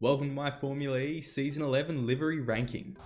Welcome to my Formula E Season 11 livery ranking.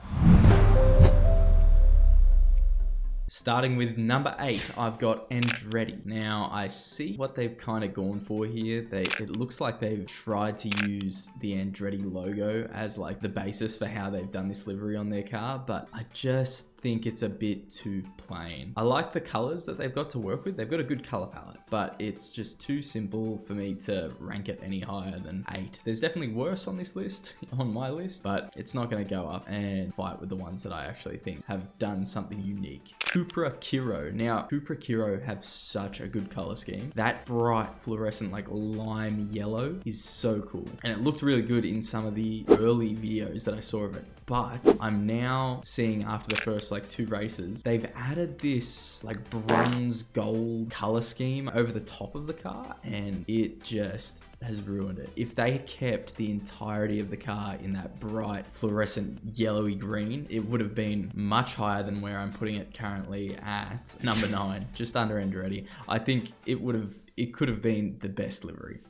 Starting with number 8, I've got Andretti. Now, I see what they've kind of gone for here. It looks like they've tried to use the Andretti logo as like the basis for how they've done this livery on their car, but I just think it's a bit too plain. I like the colors that they've got to work with. They've got a good color palette, but it's just too simple for me to rank it any higher than 8. There's definitely worse on this list, on my list, but it's not going to go up and fight with the ones that I actually think have done something unique. Cupra Kiro. Now, Cupra Kiro have such a good color scheme. That bright fluorescent like lime yellow is so cool. And it looked really good in some of the early videos that I saw of it. But I'm now seeing after the first like 2 races, they've added this like bronze gold color scheme over the top of the car, and it just has ruined it. If they had kept the entirety of the car in that bright fluorescent yellowy green, it would have been much higher than where I'm putting it currently at number 9, just under Andretti. I think it could have been the best livery,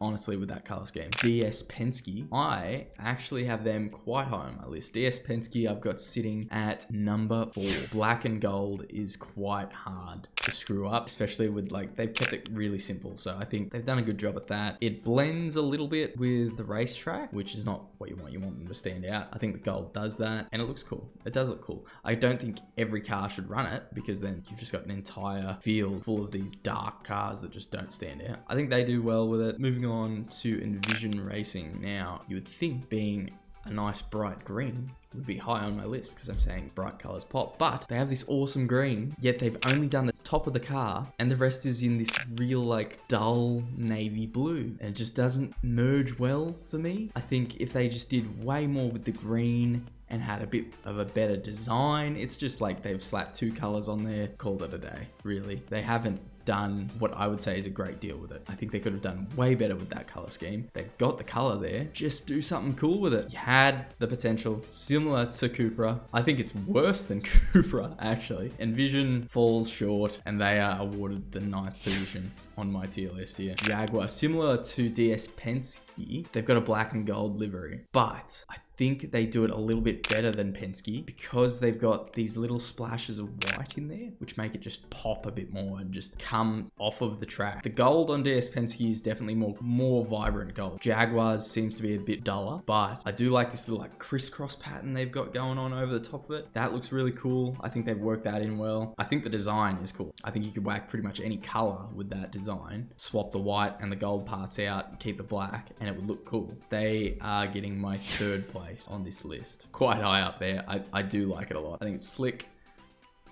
honestly, with that color scheme. DS Penske, I actually have them quite high on my list. DS Penske I've got sitting at number 4. Black and gold is quite hard to screw up, especially with like, they've kept it really simple. So I think they've done a good job at that. It blends a little bit with the racetrack, which is not what you want. You want them to stand out. I think the gold does that, and it looks cool. It does look cool. I don't think every car should run it, because then you've just got an entire field full of these dark cars that just don't stand out. I think they do well with it. Moving on to Envision Racing. Now, you would think being a nice bright green would be high on my list because I'm saying bright colors pop, but they have this awesome green, yet they've only done the top of the car and the rest is in this real like dull navy blue, and it just doesn't merge well for me. I think if they just did way more with the green and had a bit of a better design, it's just like they've slapped 2 colors on there, called it a day, really. They haven't done what I would say is a great deal with it. I think they could have done way better with that color scheme. They've got the color there, just do something cool with it. You had the potential, similar to Cupra. I think it's worse than Cupra, actually. Envision falls short, and they are awarded the 9th position on my tier list here. Jaguar, similar to DS Penske, they've got a black and gold livery, but I think they do it a little bit better than Penske because they've got these little splashes of white in there, which make it just pop a bit more and just come off of the track. The gold on DS Penske is definitely more vibrant gold. Jaguars seems to be a bit duller, but I do like this little like crisscross pattern they've got going on over the top of it. That looks really cool. I think they've worked that in well. I think the design is cool. I think you could whack pretty much any color with that design, swap the white and the gold parts out and keep the black, and it would look cool. They are getting my 3rd place on this list. Quite high up there. I do like it a lot. I think it's slick,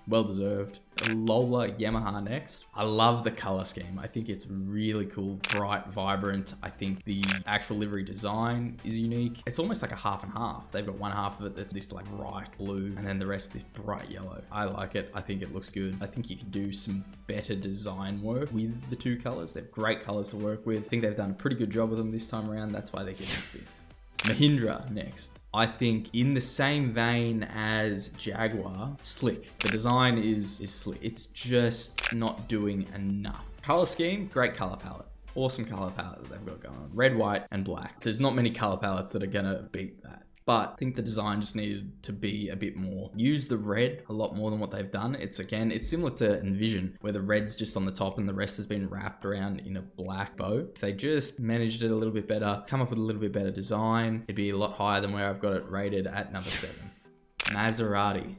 well deserved. LOLA Yamaha next. I love the color scheme. I think it's really cool, bright, vibrant. I think the actual livery design is unique. It's almost like a half and half. They've got one half of it that's this like bright blue, and then the rest this bright yellow. I like it. I think it looks good. I think you could do some better design work with the 2 colors. They're great colors to work with. I think they've done a pretty good job with them this time around. That's why they're getting 5th. Mahindra next. I think in the same vein as Jaguar, slick. The design is slick. It's just not doing enough. Color scheme, great color palette. Awesome color palette that they've got going on. Red, white, and black. There's not many color palettes that are gonna beat that. But I think the design just needed to be a bit more. Use the red a lot more than what they've done. It's similar to Envision, where the red's just on the top and the rest has been wrapped around in a black bow. If they just managed it a little bit better, come up with a little bit better design, it'd be a lot higher than where I've got it rated at number 7. Maserati.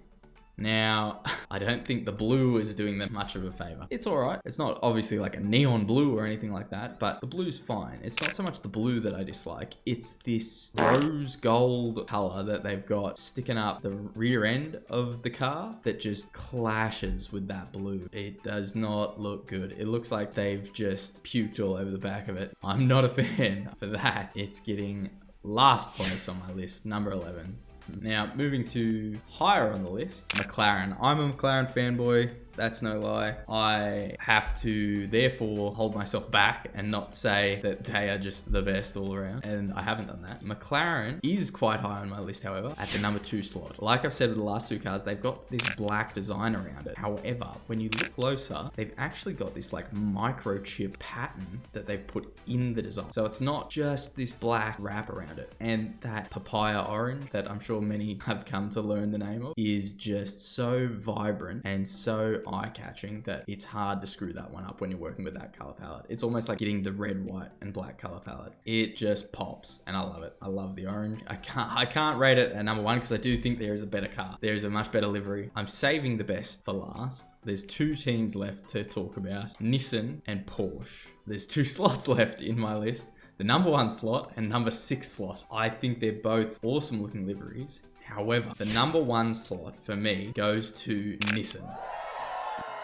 Now, I don't think the blue is doing them much of a favor. It's all right. It's not obviously like a neon blue or anything like that, but the blue's fine. It's not so much the blue that I dislike. It's this rose gold color that they've got sticking up the rear end of the car that just clashes with that blue. It does not look good. It looks like they've just puked all over the back of it. I'm not a fan for that. It's getting last place on my list, number 11. Now, moving to higher on the list, McLaren. I'm a McLaren fanboy. That's no lie. I have to therefore hold myself back and not say that they are just the best all around. And I haven't done that. McLaren is quite high on my list, however, at the number 2 slot. Like I've said with the last 2 cars, they've got this black design around it. However, when you look closer, they've actually got this like microchip pattern that they've put in the design. So it's not just this black wrap around it. And that papaya orange that I'm sure many have come to learn the name of is just so vibrant and so eye-catching that it's hard to screw that one up when you're working with that color palette. It's almost like getting the red, white, and black color palette. It just pops, and I love it. I love the orange. I can't rate it at number 1 because I do think there is a better car. There is a much better livery. I'm saving the best for last. There's 2 teams left to talk about: Nissan and Porsche. There's 2 slots left in my list: the number 1 slot and number 6 slot. I think they're both awesome looking liveries. However, the number 1 slot for me goes to Nissan.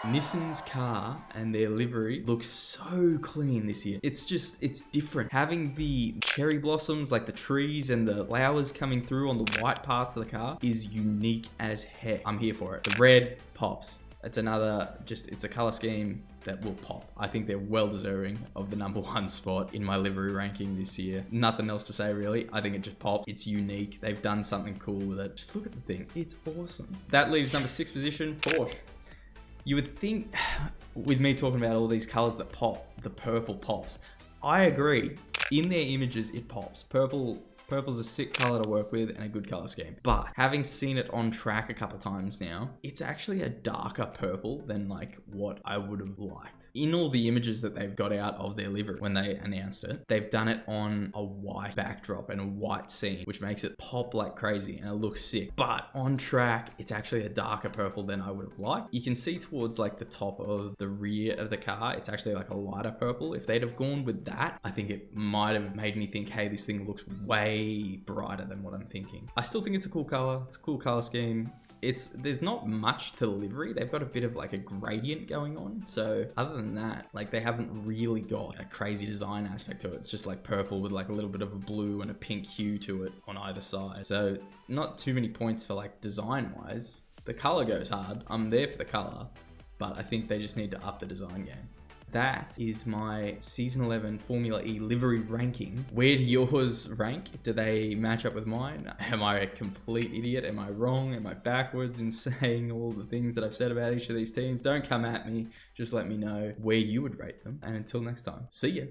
Nissan's car and their livery looks so clean this year. It's different. Having the cherry blossoms, like the trees and the flowers coming through on the white parts of the car is unique as heck. I'm here for it. The red pops. It's another, it's a color scheme that will pop. I think they're well deserving of the number 1 spot in my livery ranking this year. Nothing else to say really. I think it just pops. It's unique. They've done something cool with it. Just look at the thing. It's awesome. That leaves number 6 position, Porsche. You would think, with me talking about all these colors that pop, the purple pops. I agree. In their images, it pops. Purple's a sick color to work with and a good color scheme. But having seen it on track a couple of times now, it's actually a darker purple than like what I would have liked. In all the images that they've got out of their livery when they announced it, they've done it on a white backdrop and a white scene, which makes it pop like crazy and it looks sick. But on track, it's actually a darker purple than I would have liked. You can see towards like the top of the rear of the car, it's actually like a lighter purple. If they'd have gone with that, I think it might have made me think, hey, this thing looks way brighter than what I'm thinking. I still think it's a cool color. It's a cool color scheme. There's not much to the livery. They've got a bit of like a gradient going on. So other than that, like they haven't really got a crazy design aspect to it. It's just like purple with like a little bit of a blue and a pink hue to it on either side. So not too many points for like design wise. The color goes hard. I'm there for the color, but I think they just need to up the design game. That is my Season 11 Formula E livery ranking. Where do yours rank? Do they match up with mine? Am I a complete idiot? Am I wrong? Am I backwards in saying all the things that I've said about each of these teams? Don't come at me. Just let me know where you would rate them. And until next time, see ya.